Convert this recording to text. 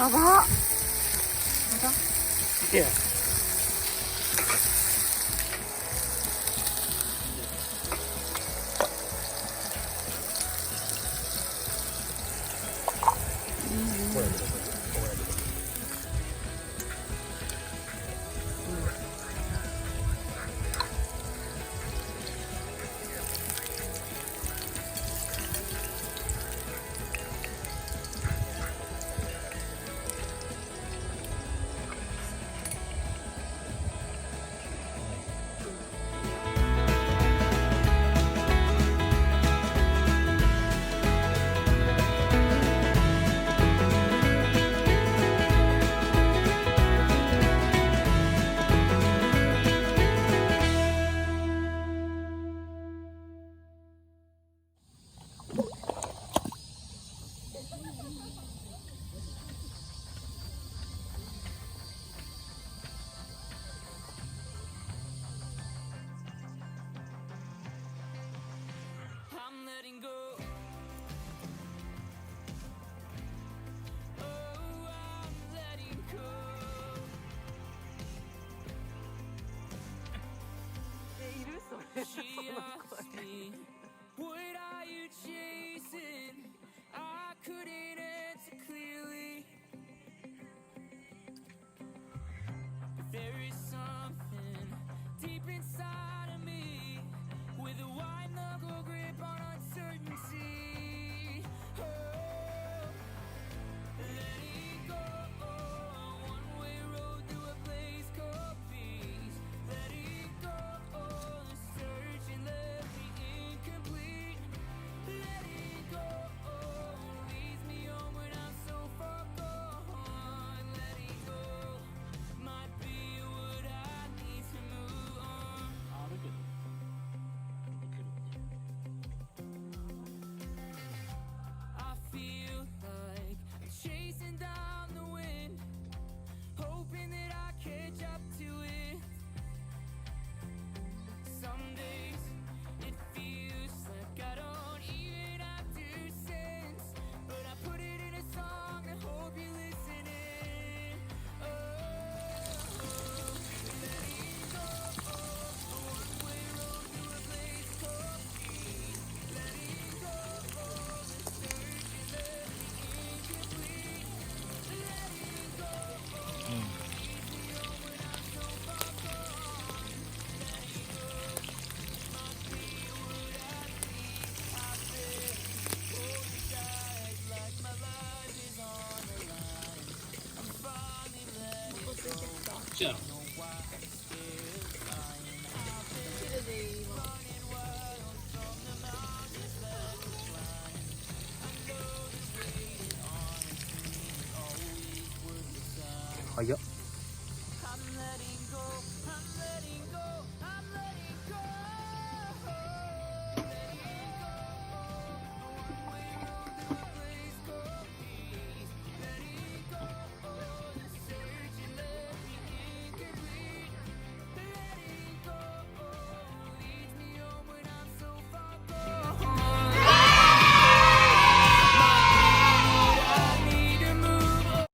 여보. 가자. 예. I'm letting go. Oh, I'm letting go. She asked me, what are you chasing? I couldn't answer clearly. But there is something deep inside of me with a wide knuckle grip on uncertainty. Oh, letting go. One-way road through a place called peace. Letting go. The search and left me incomplete. Letting go leads me on when I'm so far gone. Letting go might be what I need to move on. I feel like I'm chasing down the wind, hoping that I catch up to it. Some days it feels like I don't even have to sense, but I put it in a song and hope you listen in. Oh, letting go. A one-way road to a place called peace. Letting go. The search and left me incomplete. Letting go. Leads me on when I'm so far gone. Letting go might be what I need. I said, hold me tight like my life is on the line. I'm finally letting go. 진짜. Know why I'm still flying. I've been running wild from the mountains that we climb. I know that waiting on a dream is always worth the time. 가야.